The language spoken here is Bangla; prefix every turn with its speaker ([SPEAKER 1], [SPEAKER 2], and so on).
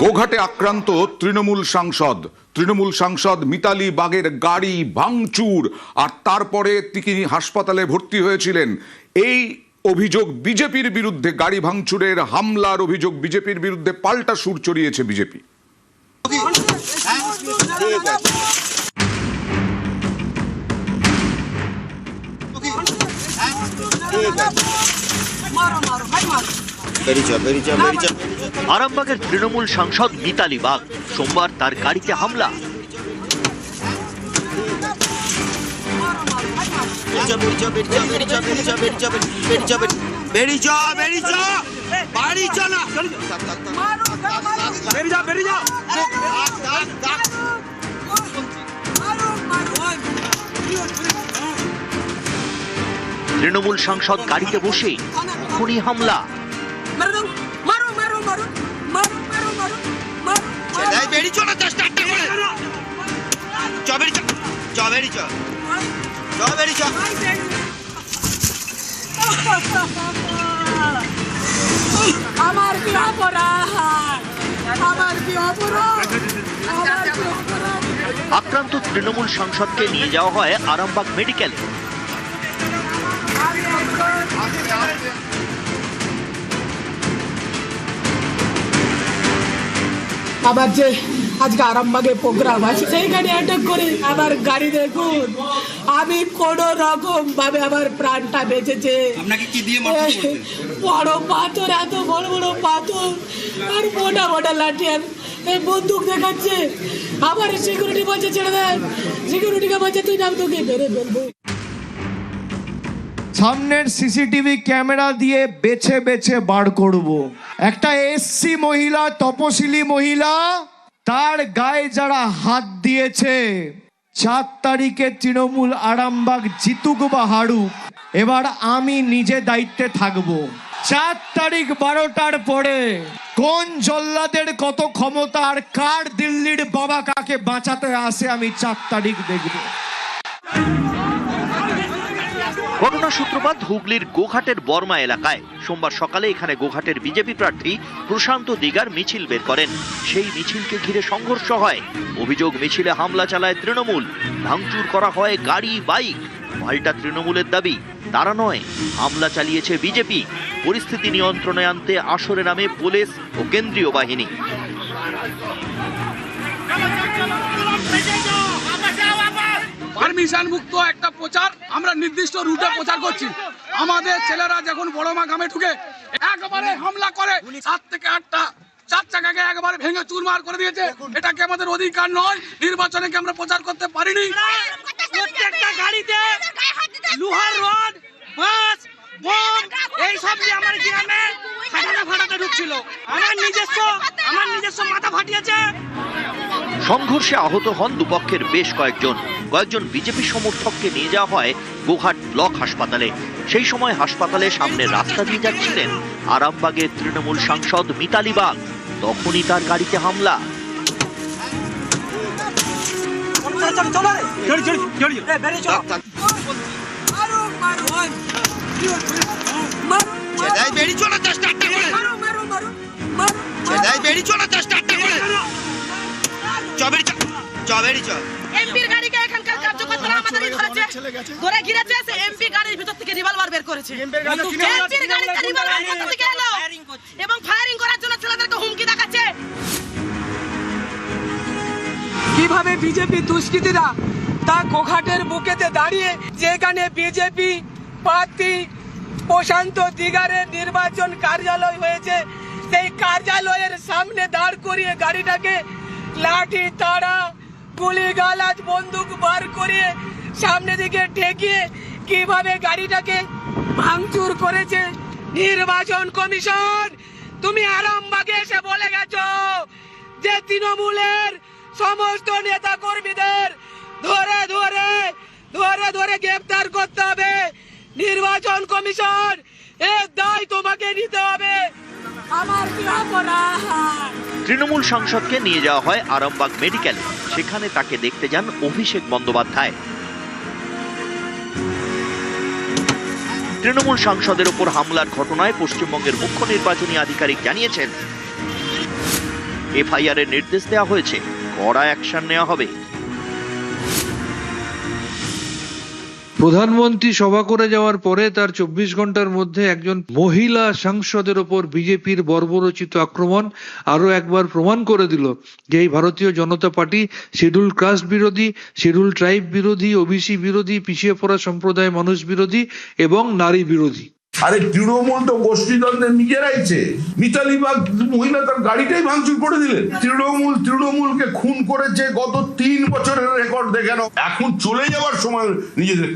[SPEAKER 1] গোঘাটে আক্রান্ত তৃণমূল সাংসদ মিতালি বাগের গাড়ি ভাঙচুর আর তারপরে তিনি হাসপাতালে ভর্তি হয়েছিলেন। এই অভিযোগ বিজেপির বিরুদ্ধে, গাড়ি ভাঙচুরের হামলার অভিযোগ বিজেপির বিরুদ্ধে, পাল্টা সুর চড়িয়েছে বিজেপি।
[SPEAKER 2] আরামবাগের তৃণমূল সাংসদ মিতালি বাগ সোমবার তার গাড়িতে হামলা। তৃণমূল সাংসদ গাড়িতে বসে খুনি হামলা। আক্রান্ত তৃণমূল সাংসদকে নিয়ে যাওয়া হয় আরামবাগ মেডিকেলে।
[SPEAKER 3] আবার যে আজকে আরামবাগে প্রোগ্রাম আছে সেইখানে অ্যাটাক করে আমার গাড়ি দেখুন, আমি কোন রকম ভাবে আমার প্রাণটা বেঁচেছে। বড় পাথর, এত বড় বড় পাথর আর মোটা মোটা লাঠি আর বন্দুক দেখাচ্ছে। আবার সিকিউরিটি বলছে ছেড়ে দেন, সিকিউরিটিকে বলছে তুই নাম, তোকে মেরে ফেলবো।
[SPEAKER 4] সামনের সিসিটিভি ক্যামেরা দিয়ে বেছে বেছে বার করব। একটা এসসি মহিলা, তপশিলি মহিলা, তার গায়ে যারা হাত দিয়েছে, 4 তারিখে তৃণমূল আরামবাগ জিতুক বা হারুক, এবার আমি নিজে দায়িত্বে থাকব। 4 তারিখ 12টার পরে কোন জল্লাদের কত ক্ষমতা আর কার দিল্লির বাবা কাকে বাঁচাতে আসে আমি 4 তারিখ দেখব।
[SPEAKER 2] ঘটনা সূত্রপাত হুগলির গোঘাটের বর্মা এলাকায়। সোমবার সকালে এখানে গোঘাটের বিজেপি প্রার্থী প্রশান্ত দিগার মিছিল বের করেন। সেই মিছিলকে ঘিরে সংঘর্ষ হয়। অভিযোগ, মিছিলে হামলা চালায় তৃণমূল, ভাঙচুর করা হয় গাড়ি বাইক। পাল্টা তৃণমূলের দাবি তারা নয়, হামলা চালিয়েছে বিজেপি। পরিস্থিতি নিয়ন্ত্রণে আনতে আসরে নামে পুলিশ ও কেন্দ্রীয় বাহিনী।
[SPEAKER 5] পারমিশন মুক্ত একটা প্রচার আমরা নির্দিষ্ট রুটে প্রচার করছি। আমাদের ছেলেরা যখন বড়মা গ্রামে ঢুকে একবারে হামলা করে 7 থেকে 8টা 4 চাকাকে একবারে ভেঙে চুরমার করে দিয়েছে। এটা কি আমাদের অধিকার নয়? নির্বাচনে কি আমরা প্রচার করতে পারিনি?
[SPEAKER 6] প্রত্যেকটা গাড়িতে লোহার রড, বাস, বম এইসব দিয়ে আমার গ্রামে ফাটাতে ঢুকছিল। আমার নিজস্ব মাথা ফাটিয়েছে।
[SPEAKER 2] সংঘর্ষে আহত হন দুপক্ষের বেশ কয়েকজন বিজেপি সমর্থককে নিয়ে যাওয়া হয় গোঘাট ব্লক হাসপাতালে। সেই সময় হাসপাতালে সামনে রাস্তা দিয়ে যাচ্ছিলেন আরামবাগের তৃণমূল সাংসদ মিতালি বাগ। তখনই তার গাড়িতে হামলা।
[SPEAKER 7] এমপির গাড়িকে এখানকার কার্যকর্তারা আমাদেরই ধরেছে, ধরে ঘিরেছে। সে এমপি গাড়ির ভিতর থেকে রিভলভার বের করেছে। এমপির গাড়িতে রিভলভার কোথা থেকে এলো এবং ফায়ারিং করার জন্য ছেলেদেরকে হুমকি দেখাচ্ছে।
[SPEAKER 3] কিভাবে বিজেপি দুষ্কৃতীরা তা গোঘাটের বুকেতে দাঁড়িয়ে, যেখানে বিজেপি প্রার্থী প্রশান্ত দিগারের নির্বাচন কার্যালয় হয়েছে, সেই কার্যালয়ের সামনে দাঁড় করিয়ে গাড়িটাকে লাঠি, তাড়া, গুলি গালাজ, বন্দুক বার করিয়ে সামনে দিকে ঠেকিয়ে কিভাবে গাড়িটাকে ভাঙচুর করেছে। নির্বাচন কমিশন, তুমি আরামবাগে এসে বলে গেছো যে তৃণমূলের সমস্ত নেতা কর্মীদের ধরে ধরে গ্রেফতার করতে হবে। নির্বাচন কমিশন, এর দায় তোমাকে নিতে হবে। আমার কি অপরাধ?
[SPEAKER 2] তৃণমূল সাংসদকে নিয়ে যাওয়া হয় আরামবাগ মেডিকেলে। সেখানে তাকে দেখতে যান অভিষেক বন্দ্যোপাধ্যায়। তৃণমূল সাংসদের উপর হামলার ঘটনায় পশ্চিমবঙ্গের মুখ্য নির্বাচনী আধিকারিক জানিয়েছেন, এফআইআর এর নির্দেশ দেওয়া হয়েছে, কড়া অ্যাকশন নেওয়া হবে।
[SPEAKER 8] প্রধানমন্ত্রী সভা করে যাওয়ার পরে তার 24 ঘন্টার মধ্যে একজন মহিলা সাংসদের ওপর বিজেপির বর্বরচিত আক্রমণ আরো একবার প্রমাণ করে দিল যে এই ভারতীয় জনতা পার্টি শিডিউল কাস্ট বিরোধী, শিডিউল ট্রাইব বিরোধী, ওবিসি বিরোধী, পিছিয়ে পড়া সম্প্রদায় মানুষ বিরোধী এবং নারী বিরোধী।
[SPEAKER 9] আরে তৃণমূল তো গোষ্ঠীদ্বন্দ্বের নিজেরাইছে। মিতালি বাগ মহিলা তার গাড়িটাই ভাঙচুর করে দিলেন। তৃণমূলকে খুন করেছে গত 3 বছরের রেকর্ড দেখানো। এখন চলে যাওয়ার সময় নিজেদের